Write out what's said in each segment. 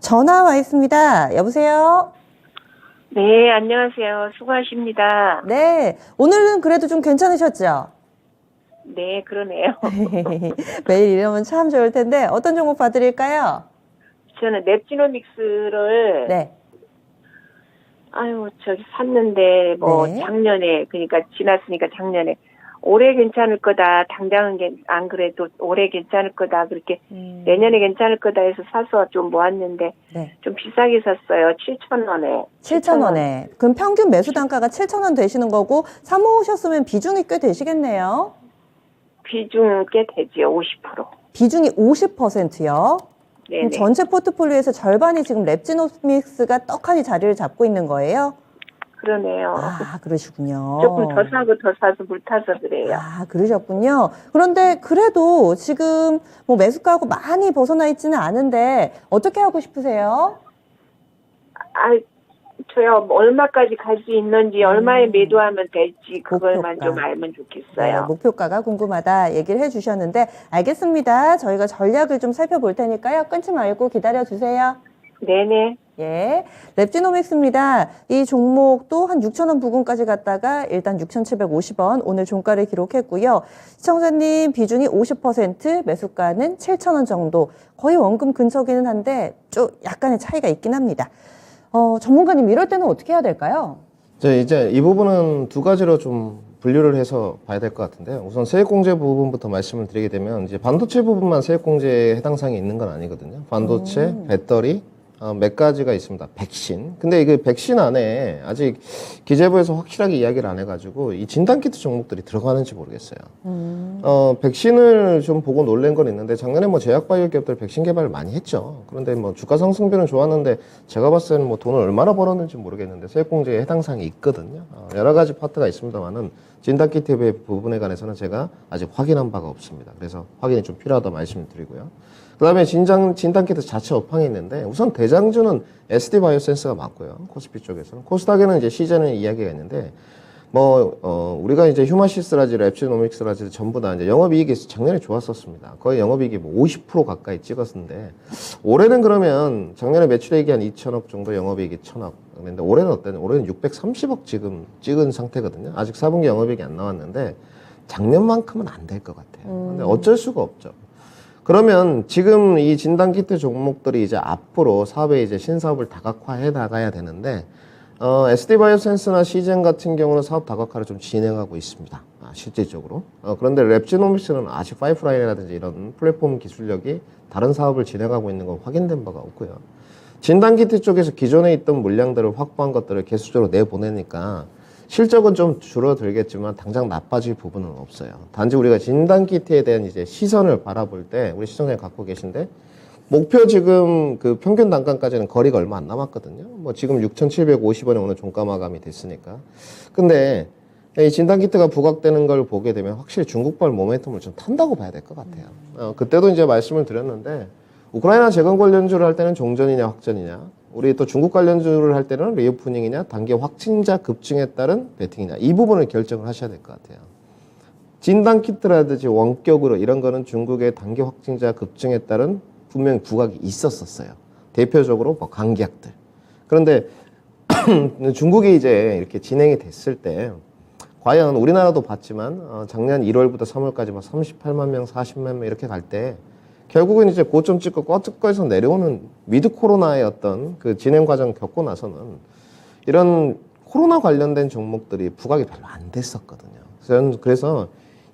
전화 와 있습니다. 여보세요? 네, 안녕하세요. 수고하십니다. 네. 오늘은 그래도 좀 괜찮으셨죠? 네, 그러네요. 매일 이러면 참 좋을 텐데, 어떤 종목 봐드릴까요? 저는 랩지노믹스를, 네. 샀는데, 네. 작년에, 그러니까 지났으니까 작년에, 올해 괜찮을 거다. 당장은 안 그래도 올해 괜찮을 거다. 그렇게 내년에 괜찮을 거다 해서 사서 좀 모았는데, 네. 좀 비싸게 샀어요. 7,000원에. 7,000원에. 그럼 평균 매수 단가가 7,000원 되시는 거고, 사모으셨으면 비중이 꽤 되시겠네요. 비중 꽤 되지요. 50%. 비중이 50%요? 그럼 네네. 전체 포트폴리오에서 절반이 지금 랩지노믹스가 떡하니 자리를 잡고 있는 거예요? 그러네요. 아, 그러시군요. 조금 더 사고 더 사서 물타서 그래요. 아, 그러셨군요. 그런데 그래도 지금 뭐 매수가하고 많이 벗어나 있지는 않은데 어떻게 하고 싶으세요? 저요, 얼마까지 갈 수 있는지, 얼마에 매도하면 될지, 그걸만 목표가. 좀 알면 네, 좋겠어요. 목표가가 궁금하다 얘기를 해주셨는데 알겠습니다. 저희가 전략을 좀 살펴볼 테니까요. 끊지 말고 기다려주세요. 네네. 예, 랩지노믹스입니다. 이 종목도 한 6,000원 부근까지 갔다가 일단 6,750원 오늘 종가를 기록했고요. 시청자님 비중이 50%, 매수가는 7,000원 정도. 거의 원금 근처기는 한데 좀 약간의 차이가 있긴 합니다. 전문가님 이럴 때는 어떻게 해야 될까요? 이제 이 부분은 두 가지로 좀 분류를 해서 봐야 될 것 같은데요. 우선 세액공제 부분부터 말씀을 드리게 되면 이제 반도체 부분만 세액공제에 해당 사항이 있는 건 아니거든요. 반도체, 배터리, 몇 가지가 있습니다. 백신. 근데 이게 백신 안에 아직 기재부에서 확실하게 이야기를 안 해가지고 이 진단키트 종목들이 들어가는지 모르겠어요. 백신을 좀 보고 놀란 건 있는데 작년에 뭐 제약바이오 기업들 백신 개발을 많이 했죠. 그런데 뭐 주가 상승률은 좋았는데 제가 봤을 때는 뭐 돈을 얼마나 벌었는지 모르겠는데 세액공제에 해당 사항이 있거든요. 여러 가지 파트가 있습니다만은 진단키트 부분에 관해서는 제가 아직 확인한 바가 없습니다. 그래서 확인이 좀 필요하다 말씀을 드리고요. 그 다음에 진단키트 자체 업황이 있는데 우선 대장주는 SD바이오센스가 맞고요. 코스피 쪽에서는. 코스닥에는 이제 시제는 이야기가 있는데 우리가 이제 휴마시스라지 랩지노믹스라지 전부 다 이제 영업이익이 작년에 좋았었습니다. 거의 영업이익이 뭐 50% 가까이 찍었는데 올해는 그러면 작년에 매출액이 한 2천억 정도 영업이익이 1,000억. 근데 올해는 어때요? 올해는 630억 지금 찍은 상태거든요. 아직 4분기 영업이익이 안 나왔는데 작년만큼은 안 될 것 같아요. 근데 어쩔 수가 없죠. 그러면 지금 이 진단키트 종목들이 이제 앞으로 사업에 이제 신사업을 다각화해 나가야 되는데, SD바이오센스나 시젠 같은 경우는 사업 다각화를 좀 진행하고 있습니다. 실질적으로. 그런데 랩지노믹스는 아직 파이프라인이라든지 이런 플랫폼 기술력이 다른 사업을 진행하고 있는 건 확인된 바가 없고요. 진단키트 쪽에서 기존에 있던 물량들을 확보한 것들을 계속적으로 내보내니까 실적은 좀 줄어들겠지만 당장 나빠질 부분은 없어요. 단지 우리가 진단키트에 대한 이제 시선을 바라볼 때 우리 시청자님 갖고 계신데 목표 지금 그 평균 단가까지는 거리가 얼마 안 남았거든요. 뭐 지금 6,750원에 오늘 종가 마감이 됐으니까. 근데 이 진단키트가 부각되는 걸 보게 되면 확실히 중국발 모멘텀을 좀 탄다고 봐야 될 것 같아요. 그때도 이제 말씀을 드렸는데 우크라이나 재건 관련주를 할 때는 종전이냐 확전이냐, 우리 또 중국 관련주를 할 때는 리오프닝이냐, 단기 확진자 급증에 따른 베팅이냐, 이 부분을 결정을 하셔야 될 것 같아요. 진단키트라든지 원격으로 이런 거는 중국의 단기 확진자 급증에 따른 분명히 부각이 있었어요. 대표적으로 뭐 감기약들. 그런데 중국이 이제 이렇게 진행이 됐을 때 과연 우리나라도 봤지만 작년 1월부터 3월까지 막 38만 명, 40만 명 이렇게 갈 때 결국은 이제 고점 찍고 꺼ጥቀ거에서 내려오는 위드 코로나의 어떤 그 진행 과정 겪고 나서는 이런 코로나 관련된 종목들이 부각이 별로 안 됐었거든요. 그래서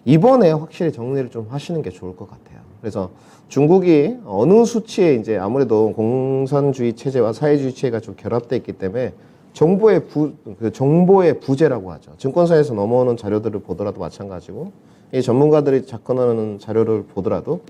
이번에 확실히 정리를 좀 하시는 게 좋을 것 같아요. 그래서 중국이 어느 수치에 이제 아무래도 공산주의 체제와 사회주의 체제가 좀 결합되어 있기 때문에 정보의 부재라고 하죠. 증권사에서 넘어오는 자료들을 보더라도 마찬가지고 이 전문가들이 접근하는 자료를 보더라도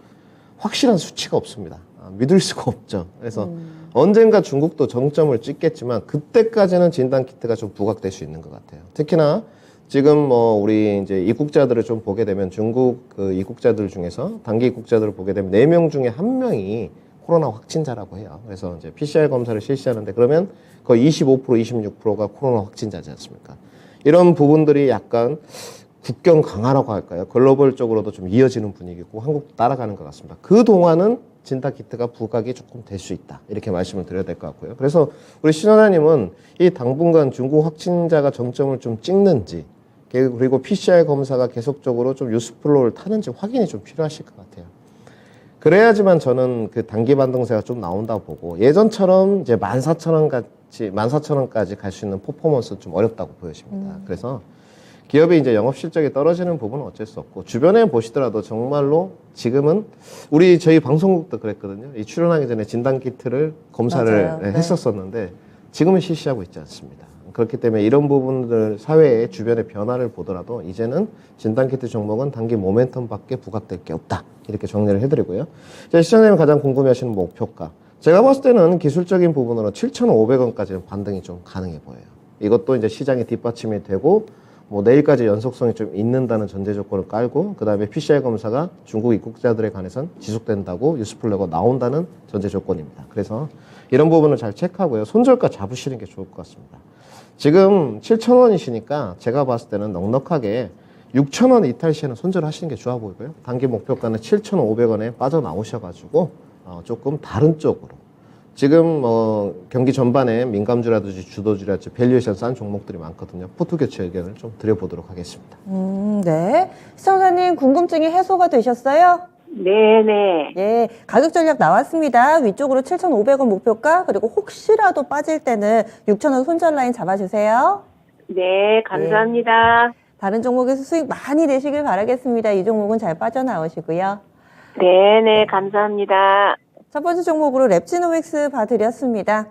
확실한 수치가 없습니다. 믿을 수가 없죠. 그래서 언젠가 중국도 정점을 찍겠지만 그때까지는 진단키트가 좀 부각될 수 있는 것 같아요. 특히나 지금 우리 이제 입국자들을 좀 보게 되면 중국 그 입국자들 중에서 단기 입국자들을 보게 되면 4명 중에 1명이 코로나 확진자라고 해요. 그래서 이제 PCR 검사를 실시하는데 그러면 거의 25%, 26%가 코로나 확진자지 않습니까? 이런 부분들이 약간 국경 강화라고 할까요? 글로벌적으로도 좀 이어지는 분위기고 한국도 따라가는 것 같습니다. 그 동안은 진단키트가 부각이 조금 될 수 있다. 이렇게 말씀을 드려야 될 것 같고요. 그래서 우리 신원아님은 이 당분간 중국 확진자가 정점을 좀 찍는지 그리고 PCR 검사가 계속적으로 좀 유스플로우를 타는지 확인이 좀 필요하실 것 같아요. 그래야지만 저는 그 단기 반등세가 좀 나온다고 보고 예전처럼 이제 14,000원까지 갈 수 있는 퍼포먼스는 좀 어렵다고 보여집니다. 그래서 기업이 이제 영업 실적이 떨어지는 부분은 어쩔 수 없고 주변에 보시더라도 정말로 지금은 저희 방송국도 그랬거든요. 이 출연하기 전에 진단 키트를 검사를 맞아요. 네. 했었었는데 지금은 실시하고 있지 않습니다. 그렇기 때문에 이런 부분들 사회의 주변의 변화를 보더라도 이제는 진단키트 종목은 단기 모멘텀밖에 부각될 게 없다. 이렇게 정리를 해드리고요. 시청자님 가장 궁금해하시는 목표가. 제가 봤을 때는 기술적인 부분으로 7,500원까지는 반등이 좀 가능해 보여요. 이것도 이제 시장이 뒷받침이 되고 뭐 내일까지 연속성이 좀 있는다는 전제 조건을 깔고 그 다음에 PCR 검사가 중국 입국자들에 관해선 지속된다고 뉴스플레가 나온다는 전제 조건입니다. 그래서 이런 부분을 잘 체크하고요. 손절가 잡으시는 게 좋을 것 같습니다. 지금 7,000원이시니까 제가 봤을 때는 넉넉하게 6,000원 이탈 시에는 손절하시는 게 좋아 보이고요. 단기 목표가는 7,500원에 빠져나오셔가지고 조금 다른 쪽으로 지금 경기 전반에 민감주라든지 주도주라든지 밸류에이션 싼 종목들이 많거든요. 포트 교체 의견을 좀 드려보도록 하겠습니다. 네. 시청자님 궁금증이 해소가 되셨어요? 네네. 예, 가격 전략 나왔습니다. 위쪽으로 7,500원 목표가, 그리고 혹시라도 빠질 때는 6,000원 손절 라인 잡아주세요. 네, 감사합니다. 다른 종목에서 수익 많이 내시길 바라겠습니다. 이 종목은 잘 빠져나오시고요. 네네, 감사합니다. 첫 번째 종목으로 랩지노믹스 봐드렸습니다.